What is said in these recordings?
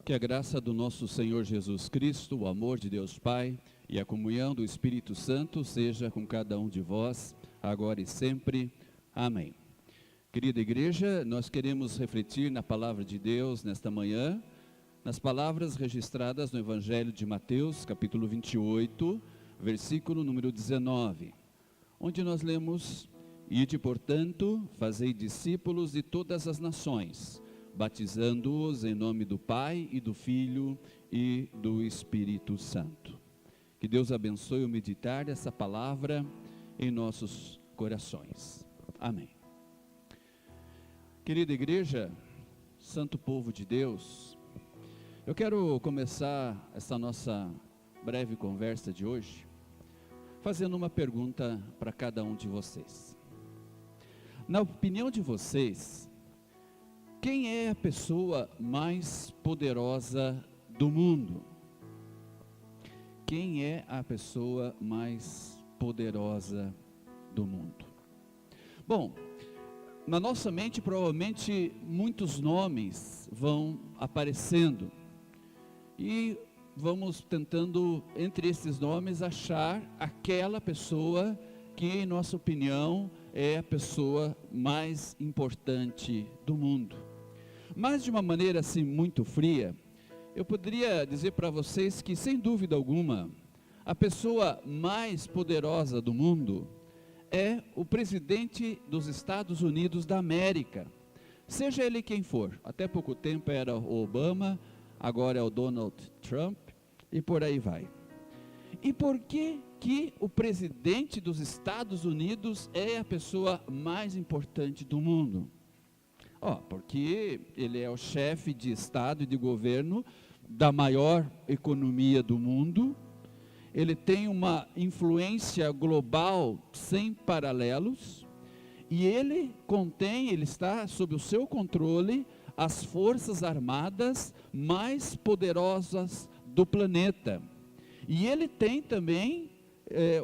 Que a graça do nosso Senhor Jesus Cristo, o amor de Deus Pai e a comunhão do Espírito Santo seja com cada um de vós, agora e sempre. Amém. Querida igreja, nós queremos refletir na palavra de Deus nesta manhã, nas palavras registradas no Evangelho de Mateus, capítulo 28, versículo número 19, onde nós lemos: Ide, portanto, fazei discípulos de todas as nações, batizando-os em nome do Pai e do Filho e do Espírito Santo. Que Deus abençoe o meditar dessa palavra em nossos corações. Amém. Querida igreja, santo povo de Deus, eu quero começar essa nossa breve conversa de hoje fazendo uma pergunta para cada um de vocês. Na opinião de vocês, quem é a pessoa mais poderosa do mundo? Quem é a pessoa mais poderosa do mundo? Bom, na nossa mente provavelmente muitos nomes vão aparecendo e vamos tentando entre esses nomes achar aquela pessoa que, em nossa opinião, é a pessoa mais importante do mundo. Mas de uma maneira assim muito fria, eu poderia dizer para vocês que, sem dúvida alguma, a pessoa mais poderosa do mundo é o presidente dos Estados Unidos da América, seja ele quem for. Até pouco tempo era o Obama, agora é o Donald Trump e por aí vai. E por que o presidente dos Estados Unidos é a pessoa mais importante do mundo? Porque ele é o chefe de Estado e de governo da maior economia do mundo. Ele tem uma influência global sem paralelos, e ele está sob o seu controle as forças armadas mais poderosas do planeta. E ele tem também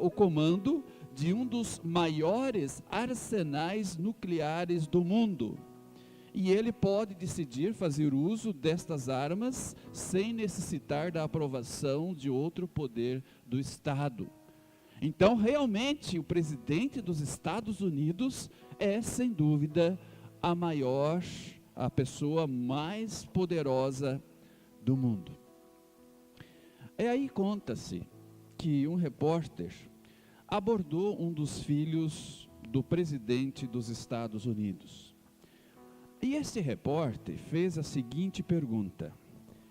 o comando de um dos maiores arsenais nucleares do mundo. E ele pode decidir fazer uso destas armas sem necessitar da aprovação de outro poder do Estado. Então, realmente, o presidente dos Estados Unidos é, sem dúvida, a pessoa mais poderosa do mundo. Aí conta-se que um repórter abordou um dos filhos do presidente dos Estados Unidos. E esse repórter fez a seguinte pergunta.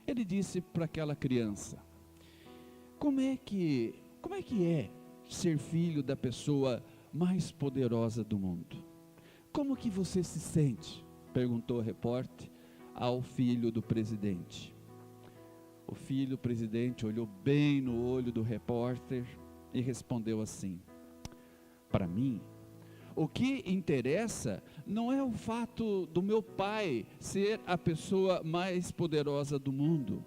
Ele disse para aquela criança: como é que é ser filho da pessoa mais poderosa do mundo? Como que você se sente? Perguntou o repórter ao filho do presidente. O filho do presidente olhou bem no olho do repórter e respondeu assim: para mim, o que interessa não é o fato do meu pai ser a pessoa mais poderosa do mundo,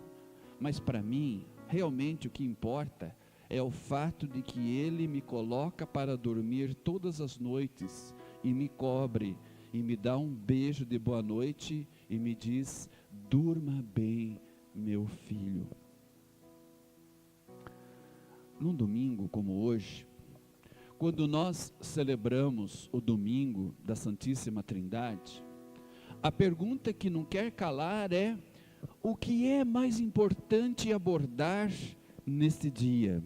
mas para mim, realmente o que importa é o fato de que ele me coloca para dormir todas as noites e me cobre e me dá um beijo de boa noite e me diz: durma bem, meu filho. Num domingo como hoje, quando nós celebramos o domingo da Santíssima Trindade, a pergunta que não quer calar é: o que é mais importante abordar neste dia?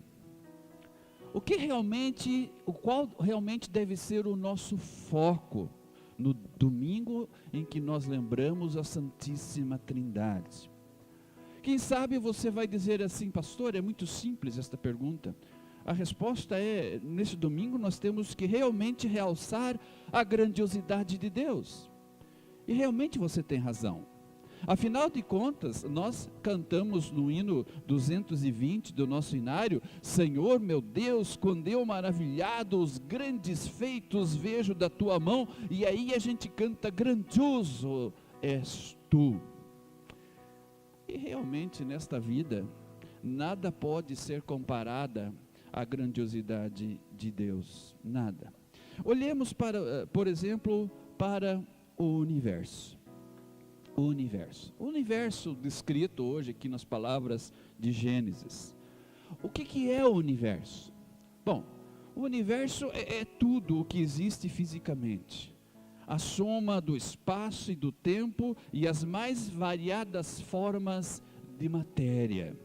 Qual realmente deve ser o nosso foco no domingo em que nós lembramos a Santíssima Trindade? Quem sabe você vai dizer assim: pastor, é muito simples esta pergunta. A resposta é: nesse domingo nós temos que realmente realçar a grandiosidade de Deus. E realmente você tem razão. Afinal de contas, nós cantamos no hino 220 do nosso inário: Senhor meu Deus, quando eu maravilhado os grandes feitos vejo da tua mão. E aí a gente canta: grandioso és tu. E realmente nesta vida, nada pode ser comparada à grandiosidade de Deus, nada. Olhemos por exemplo, para o universo. O universo. O universo descrito hoje aqui nas palavras de Gênesis. O que é o universo? Bom, o universo é tudo o que existe fisicamente. A soma do espaço e do tempo e as mais variadas formas de matéria,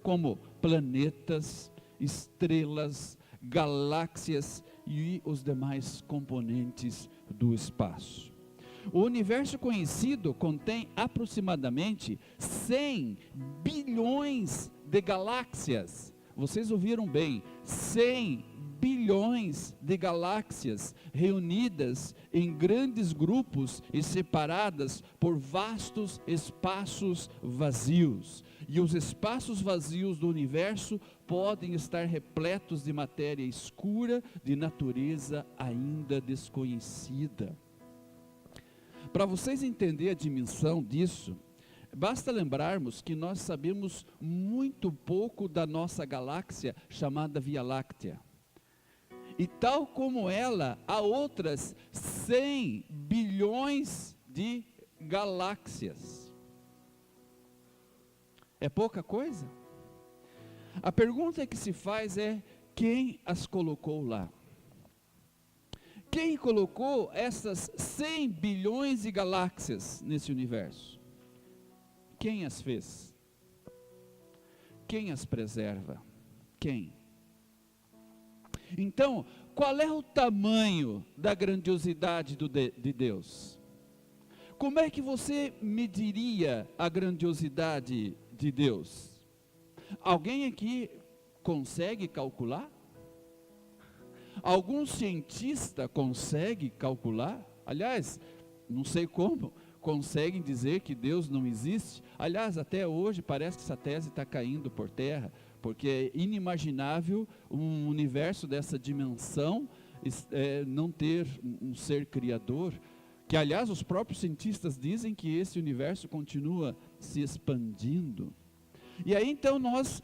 como planetas, estrelas, galáxias e os demais componentes do espaço. O universo conhecido contém aproximadamente 100 bilhões de galáxias. Vocês ouviram bem, 100 bilhões de galáxias reunidas em grandes grupos e separadas por vastos espaços vazios. E os espaços vazios do universo podem estar repletos de matéria escura, de natureza ainda desconhecida. Para vocês entenderem a dimensão disso, basta lembrarmos que nós sabemos muito pouco da nossa galáxia chamada Via Láctea. E tal como ela, há outras 100 bilhões de galáxias. É pouca coisa? A pergunta que se faz é: quem as colocou lá? Quem colocou essas 100 bilhões de galáxias nesse universo? Quem as fez? Quem as preserva? Quem? Então, qual é o tamanho da grandiosidade de Deus? Como é que você mediria a grandiosidade de Deus? Alguém aqui consegue calcular? Algum cientista consegue calcular? Aliás, não sei como conseguem dizer que Deus não existe. Aliás, até hoje parece que essa tese está caindo por terra, porque é inimaginável um universo dessa dimensão não ter um ser criador, que aliás os próprios cientistas dizem que esse universo continua se expandindo. E aí então nós,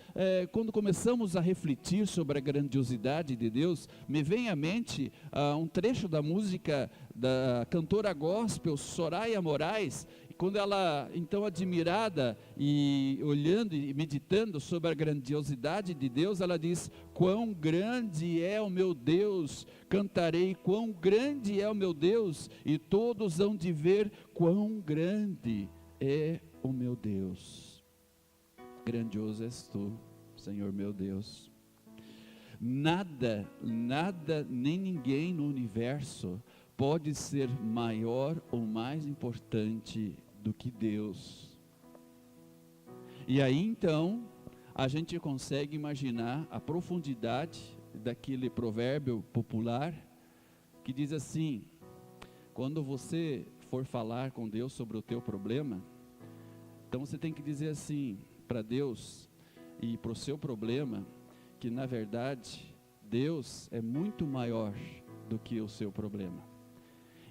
quando começamos a refletir sobre a grandiosidade de Deus, me vem à mente um trecho da música da cantora gospel Soraya Moraes, quando ela, então admirada e olhando e meditando sobre a grandiosidade de Deus, ela diz: quão grande é o meu Deus, cantarei quão grande é o meu Deus, e todos hão de ver quão grande é o meu Deus. Grandioso és tu, Senhor meu Deus. Nada, nem ninguém no universo pode ser maior ou mais importante do que Deus. E aí então, a gente consegue imaginar a profundidade daquele provérbio popular, que diz assim: quando você for falar com Deus sobre o teu problema, então você tem que dizer assim para Deus e para o seu problema, que na verdade Deus é muito maior do que o seu problema.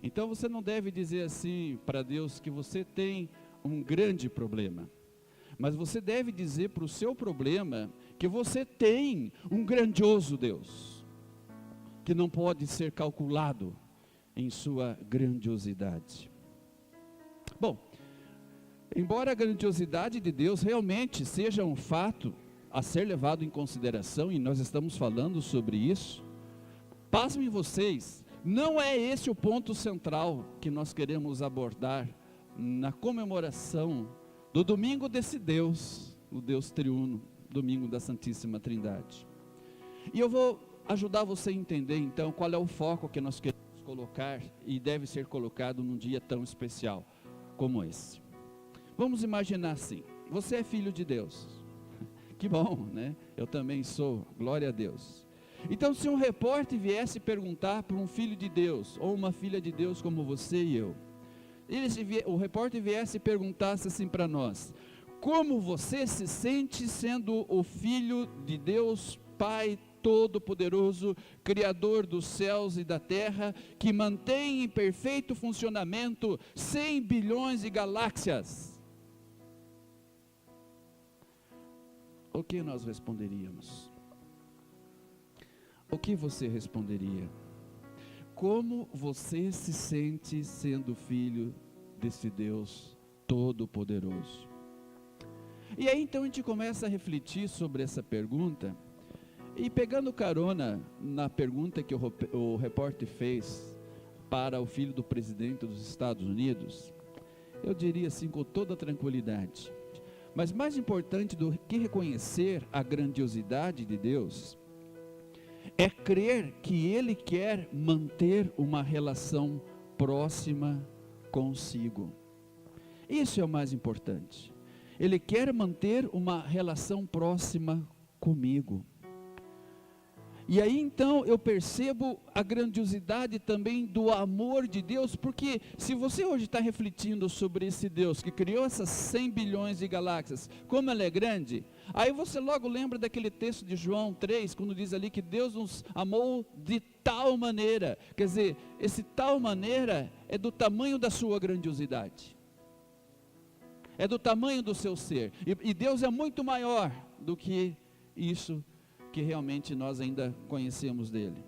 Então você não deve dizer assim para Deus que você tem um grande problema, mas você deve dizer para o seu problema que você tem um grandioso Deus, que não pode ser calculado em sua grandiosidade. Bom, embora a grandiosidade de Deus realmente seja um fato a ser levado em consideração, e nós estamos falando sobre isso, pasmem vocês, não é esse o ponto central que nós queremos abordar na comemoração do domingo desse Deus, o Deus triuno, domingo da Santíssima Trindade. E eu vou ajudar você a entender então qual é o foco que nós queremos colocar e deve ser colocado num dia tão especial como esse. Vamos imaginar assim: você é filho de Deus. Que bom, né? Eu também sou, glória a Deus. Então, se um repórter viesse perguntar para um filho de Deus, ou uma filha de Deus como você e eu, o repórter viesse e perguntasse assim para nós: como você se sente sendo o filho de Deus, Pai Todo-Poderoso, Criador dos céus e da terra, que mantém em perfeito funcionamento 100 bilhões de galáxias? O que nós responderíamos? O que você responderia? Como você se sente sendo filho desse Deus Todo-Poderoso. E aí então a gente começa a refletir sobre essa pergunta, e pegando carona na pergunta que o repórter fez para o filho do presidente dos Estados Unidos, eu diria assim com toda tranquilidade, mas mais importante do que reconhecer a grandiosidade de Deus, é crer que Ele quer manter uma relação próxima consigo. Isso é o mais importante. Ele quer manter uma relação próxima comigo. E aí então eu percebo a grandiosidade também do amor de Deus, porque se você hoje está refletindo sobre esse Deus que criou essas 100 bilhões de galáxias, como ela é grande, aí você logo lembra daquele texto de João 3, quando diz ali que Deus nos amou de tal maneira, quer dizer, esse tal maneira é do tamanho da sua grandiosidade, é do tamanho do seu ser, e Deus é muito maior do que isso que realmente nós ainda conhecemos dele.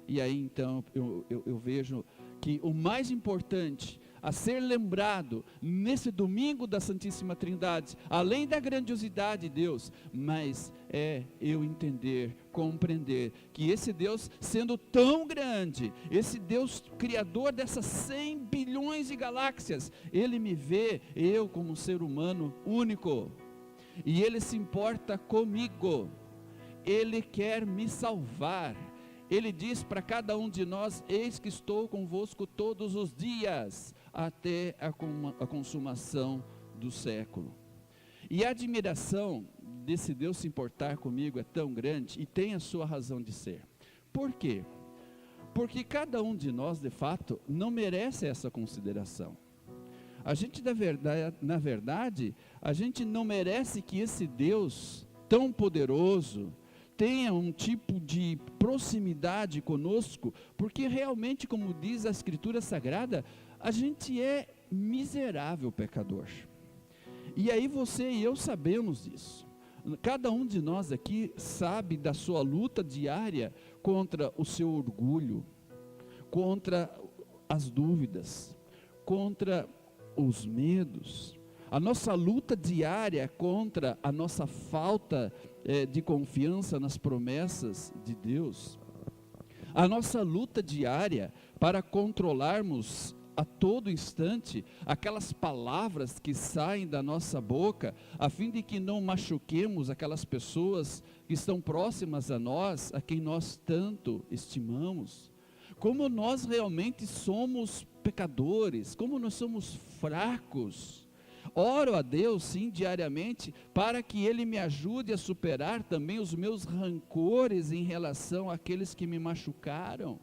E aí então eu vejo que o mais importante a ser lembrado nesse domingo da Santíssima Trindade, além da grandiosidade de Deus, mas é eu entender, compreender que esse Deus sendo tão grande, esse Deus criador dessas 100 bilhões de galáxias, Ele me vê, eu como um ser humano único, e Ele se importa comigo. Ele quer me salvar. Ele diz para cada um de nós: eis que estou convosco todos os dias, até a consumação do século. E a admiração desse Deus se importar comigo é tão grande, e tem a sua razão de ser. Por quê? Porque cada um de nós, de fato, não merece essa consideração. A gente, na verdade, a gente não merece que esse Deus tão poderoso tenha um tipo de proximidade conosco, porque realmente, como diz a Escritura Sagrada, a gente é miserável pecador. E aí você e eu sabemos disso. Cada um de nós aqui sabe da sua luta diária contra o seu orgulho, contra as dúvidas, contra os medos. A nossa luta diária contra a nossa falta de confiança nas promessas de Deus. A nossa luta diária para controlarmos a todo instante aquelas palavras que saem da nossa boca, a fim de que não machuquemos aquelas pessoas que estão próximas a nós, a quem nós tanto estimamos. Como nós realmente somos pecadores, como nós somos fracos. Oro a Deus, sim, diariamente, para que Ele me ajude a superar também os meus rancores em relação àqueles que me machucaram.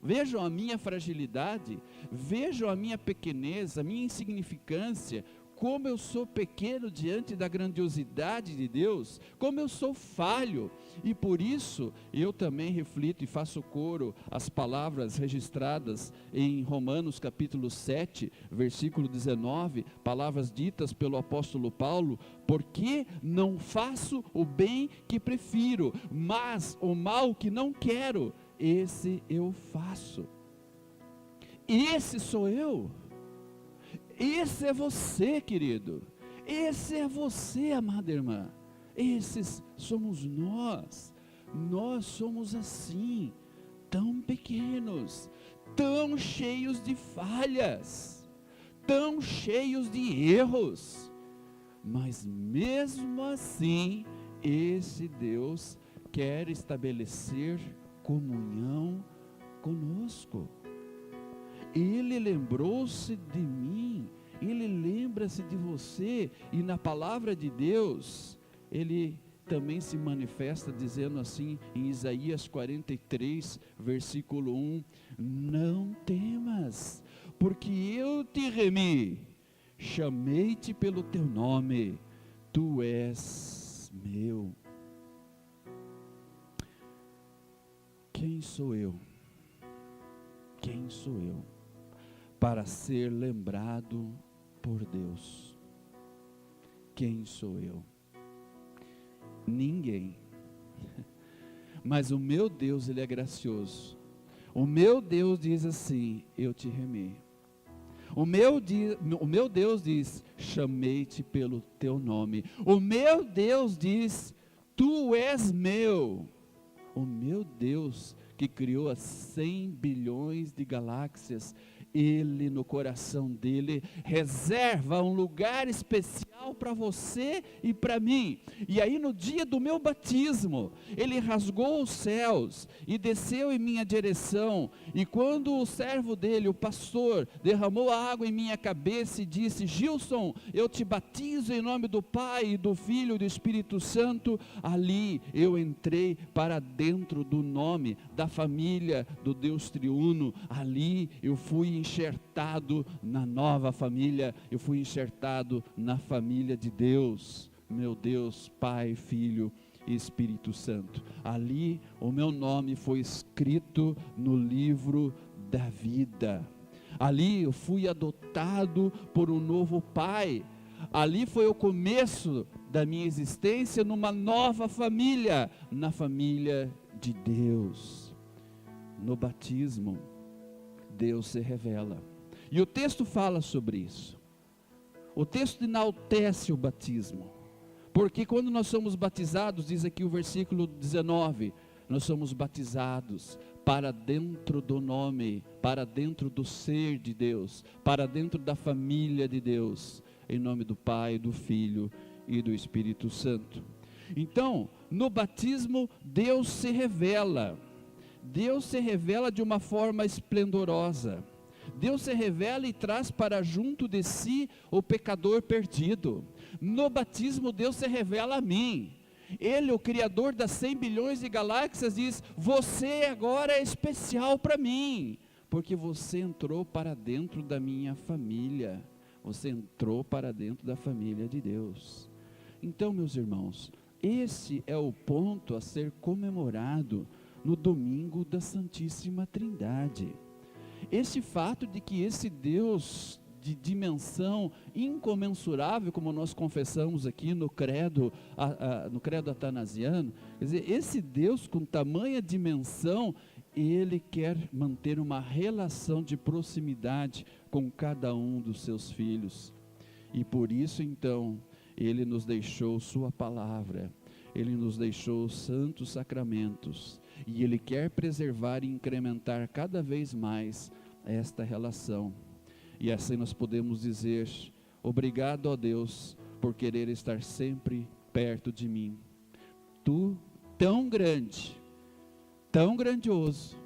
Vejam a minha fragilidade, vejam a minha pequenez, a minha insignificância, como eu sou pequeno diante da grandiosidade de Deus, como eu sou falho, e por isso eu também reflito e faço coro às palavras registradas em Romanos capítulo 7, versículo 19, palavras ditas pelo apóstolo Paulo: porque não faço o bem que prefiro, mas o mal que não quero, esse eu faço. Esse sou eu. Esse é você, querido. Esse é você, amada irmã. Esses somos nós. Nós somos assim, tão pequenos, tão cheios de falhas, tão cheios de erros. Mas mesmo assim, esse Deus quer estabelecer comunhão conosco. Ele lembrou-se de mim, Ele lembra-se de você, e na palavra de Deus, Ele também se manifesta dizendo assim, em Isaías 43, versículo 1, não temas, porque eu te remi, chamei-te pelo teu nome, tu és meu. Quem sou eu? Quem sou eu para ser lembrado por Deus? Quem sou eu? Ninguém. Mas o meu Deus, Ele é gracioso. O meu Deus diz assim: eu te remi. O meu Deus diz: chamei-te pelo teu nome. O meu Deus diz: tu és meu. O meu Deus, que criou as 100 bilhões de galáxias, Ele, no coração dele, reserva um lugar especial para você e para mim. E aí, no dia do meu batismo, Ele rasgou os céus e desceu em minha direção. E quando o servo dele, o pastor, derramou a água em minha cabeça e disse: Gilson, eu te batizo em nome do Pai, do Filho e do Espírito Santo, ali eu entrei para dentro do nome, da família do Deus triuno. Ali eu fui enxertado na nova família, eu fui enxertado na família de Deus, meu Deus, Pai, Filho e Espírito Santo. Ali o meu nome foi escrito no livro da vida. Ali eu fui adotado por um novo pai. Ali foi o começo da minha existência numa nova família, na família de Deus. No batismo, Deus se revela. E o texto fala sobre isso. O texto enaltece o batismo. Porque quando nós somos batizados, diz aqui o versículo 19, nós somos batizados para dentro do nome, para dentro do ser de Deus, para dentro da família de Deus, em nome do Pai, do Filho e do Espírito Santo. Então, no batismo, Deus se revela. Deus se revela de uma forma esplendorosa. Deus se revela e traz para junto de si o pecador perdido. No batismo, Deus se revela a mim. Ele, o Criador das 100 bilhões de galáxias, diz: você agora é especial para mim, porque você entrou para dentro da minha família. Você entrou para dentro da família de Deus. Então, meus irmãos, esse é o ponto a ser comemorado no domingo da Santíssima Trindade. Esse fato de que esse Deus de dimensão incomensurável, como nós confessamos aqui no credo atanasiano, quer dizer, esse Deus com tamanha dimensão, Ele quer manter uma relação de proximidade com cada um dos seus filhos. E por isso então, Ele nos deixou sua palavra, Ele nos deixou os santos sacramentos, e Ele quer preservar e incrementar cada vez mais esta relação. E assim nós podemos dizer: obrigado, ó Deus, por querer estar sempre perto de mim. Tu, tão grande, tão grandioso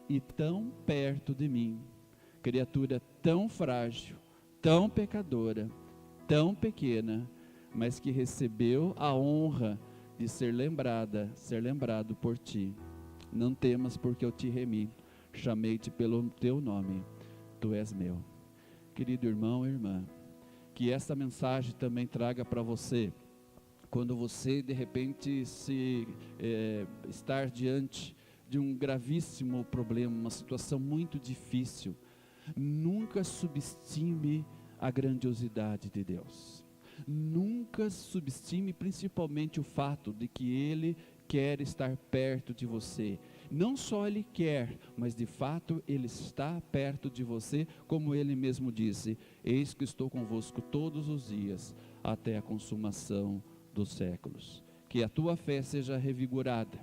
e tão perto de mim, criatura tão frágil, tão pecadora, tão pequena, mas que recebeu a honra de ser lembrado por ti. Não temas, porque eu te remi, chamei-te pelo teu nome, tu és meu. Querido irmão e irmã, que esta mensagem também traga para você, quando você de repente estar diante de um gravíssimo problema, uma situação muito difícil, nunca subestime a grandiosidade de Deus. Nunca subestime principalmente o fato de que Ele quer estar perto de você. Não só Ele quer, mas de fato Ele está perto de você, como Ele mesmo disse: eis que estou convosco todos os dias, até a consumação dos séculos. Que a tua fé seja revigorada,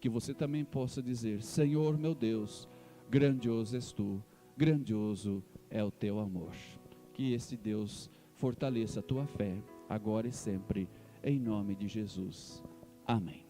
que você também possa dizer: Senhor meu Deus, grandioso és tu, grandioso é o teu amor. Que esse Deus fortaleça a tua fé, agora e sempre, em nome de Jesus. Amém.